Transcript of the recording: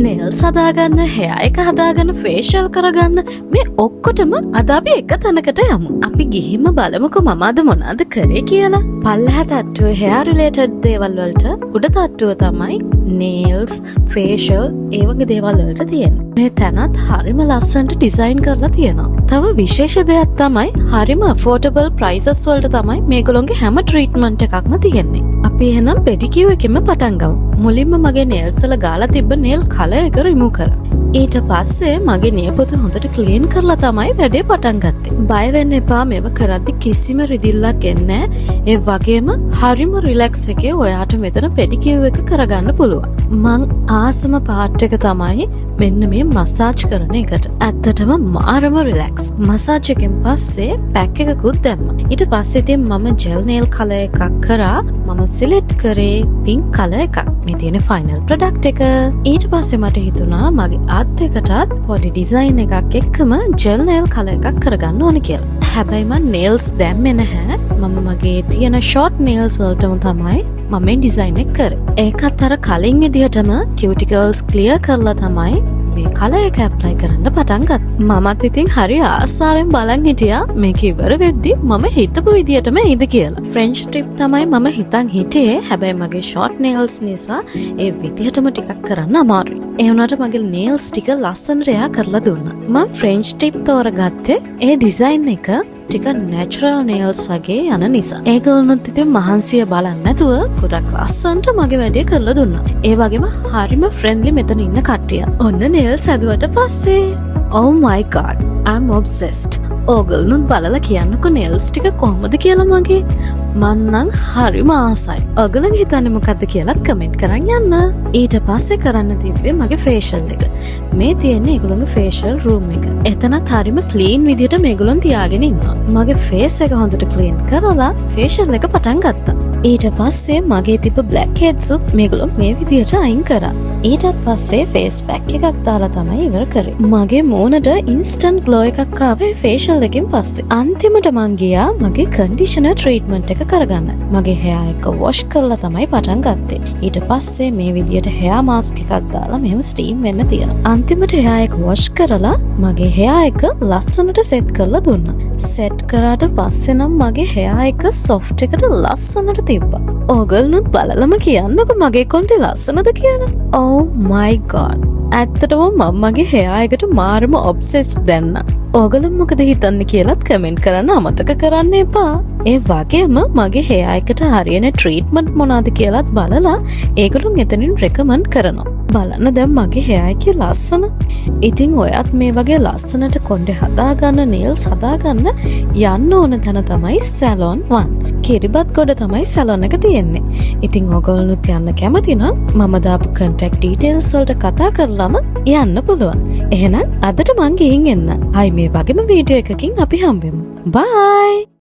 නෙල්ස් හදාගන්න, hair එක හදාගන්න, facial කරගන්න මේ ඔක්කොටම අද අපි එක තැනකට යමු. අපි ගිහින්ම බලමුකෝ මම අද මොනවද කරේ කියලා. පල්ලෙහා තට්ටුවේ hair related දේවල් වලට උඩ තට්ටුව තමයි nails, facial ඒ වගේ දේවල් වලට තියෙන්නේ. මේ තැනත් හරිම ලස්සනට ඩිසයින් කරලා තියෙනවා. තව විශේෂ දෙයක් තමයි හරිම affordable prices වලට තමයි මේගොල්ලෝගේ හැම ට්‍රීට්මන්ට් එකක්ම තියෙන්නේ. අපි එහෙනම් pedicure එකෙන්ම පටන් ගමු. මුලින්ම මගේ nails වල ගාලා තිබ්බ nail color එක remove කරා. ඊට පස්සේ මගේ නියපොතු හොඳට ක්ලීන් කරලා තමයි වැඩේ පටන් ගත්තේ. බය වෙන්න එපා, මේව කරද්දි කිසිම රිදිල්ලක් එන්නේ නැහැ. ඒ වගේම හරිම රිලැක්ස් එකේ ඔයාට මෙතන pedicure එක කරගන්න පුළුවන්. මං ආසම පාර්ට් එක තමයි මෙන්න මේ මසාජ් කරන එකට. ඇත්තටම මාරම රිලැක්ස්. මසාජ් එකෙන් පස්සේ පැක් එකකුත් දැම්මා. ඊට පස්සේ ඉතින් මම ජෙල් නේල් කලර් එකක් කරා. මම සිලෙක්ට් කරේ පින්ක් කලර් එකක්. මේ තියෙන ෆයිනල් ප්‍රොඩක්ට් එක. ඊට පස්සේ මට හිතුණා මගේ අත් එකටත් පොඩි ඩිසයින් එකක් එක්කම ජෙල් නේල් කලර් එකක් කරගන්න ඕනේ කියලා. හැබැයි මම නේල්ස් දැම්මේ නැහැ. මම මගේ තියෙන ෂෝට් නේල්ස් වලටම තමයි මම මේ ඩිසයින් එක කරේ. ඒකත් අර කලින් විදිහටම කියුටිකල්ස් ක්ලියර් කරලා තමයි මේ කලර් එක ඇප්ලයි කරන්න පටන් ගත්තා. මමත් ඉතින් හරි ආසාවෙන් බලන් හිටියා මේක ඉවර වෙද්දි මම හිතපු විදිහටම එයිද කියලා. ෆ්‍රෙන්ච් ටිප් තමයි මම හිතන් හිටියේ. හැබැයි මගේ ෂෝට් නේල්ස් නිසා ඒ විදිහටම ටිකක් කරන්න අමාරුයි. ඒ වුණාට මගේ නේල්ස් ටික ලස්සනට එයා කරලා දුන්නා. මම ෆ්‍රෙන්ච් ටිප් තෝරගත්තේ ඒ ඩිසයින් එක ටික නැචරල් නේල්ස් වගේ යන නිසා. ඒගොල්ලොත් ඉතින් මහන්සිය බලන්න නැතුව ගොඩක් ලස්සනට මගේ වැඩේ කරලා දුන්නා. ඒ වගේම හරිම ෆ්‍රෙන්ඩ්ලි මෙතන ඉන්න කට්ටිය. ඔන්න නේල්ස් හැදුවට පස්සේ oh my god, I'm obsessed. ඕගොල්ලොත් බලලා කියන්නකෝ නේල්ස් ටික කොහොමද කියලා මගේ. මං නම් හරිම ආසයි. ඔයගොල්ලෝ හිතන්නේ මොකද්ද කියලාත් කමෙන්ට් කරන් යන්න. ඊට පස්සේ කරන්න තිබ්බේ මගේ ෆේෂල් එක. මේ තියෙන්නේ ඒගොල්ලෝගේ ෆේෂල් රූම් එක. එතනත් හරිම ක්ලීන් විදිහට මේගොල්ලෝ තියාගෙන ඉන්නවා. මගේ ෆේස් එක හොඳට ක්ලීන් කරලා ෆේෂල් එක පටන් ගත්තා. ඊට පස්සේ මගේ තිබ්බ බ්ලැක් හෙඩ්ස් උත් මේගොල්ලෝ මේ විදිහට අයින් කරා. ඊටත් පස්සේ ෆේස් පැක් එකක් දාලා තමයි ඉවර කරේ. මගේ මූණට ඉන්ස්ටන්ට් ග්ලෝ එකක් ආවේ ෆේෂල් එකෙන් පස්සේ. අන්තිමට මං ගියා මගේ කන්ඩිෂනර් ට්‍රීට්මන්ට් එක කරගන්න. මගේ hair එක wash කරලා තමයි පටන් ගත්තේ. ඊට පස්සේ මේ විදිහට hair mask එකක් දාලා මෙහෙම ස්ටීම් වෙන්න තියනවා. අන්තිමට hair එක wash කරලා මගේ hair එක ලස්සනට සෙට් කරලා දුන්නා. සෙට් කරාට පස්සේ නම් මගේ hair එක soft එකට ලස්සනට තිබ්බා. ඕගොල්ලොත් බලලම කියන්නකෝ මගේ කොන්ටේ ලස්සනද කියලා. Oh my god. ඇත්තටම මම මගේ hair එකට මාරම obsessed දැන්න. ඕගොල්ලෝ මොකද හිතන්නේ කියලාත් කමෙන්ට් කරන්න අමතක කරන්න එපා. ඒ වගේම මගේ hair එකට හරියන ට්‍රීට්මන්ට් මොනවද කියලාත් බලලා ඒගොල්ලෝ එතනින් රෙකමන්ඩ් කරනවා. බලන්න දැන් මගේ hair එකේ ලස්සන. ඉතින් ඔයත් මේ වගේ ලස්සනට කොණ්ඩේ හදාගන්න, nails හදාගන්න යන්න ඕන තැන තමයි salon 1. කිරිබත් ගොඩ තමයි salon එක තියෙන්නේ. ඉතින් ඕගොල්ලොත් යන්න කැමති නම් මම දාපු contact details වලට කතා කරලාම යන්න පුළුවන්. එහෙනම් අදට මං ගිහින් එන්න. ආයි මේ වගේම වීඩියෝ එකකින් අපි හම්බෙමු. Bye.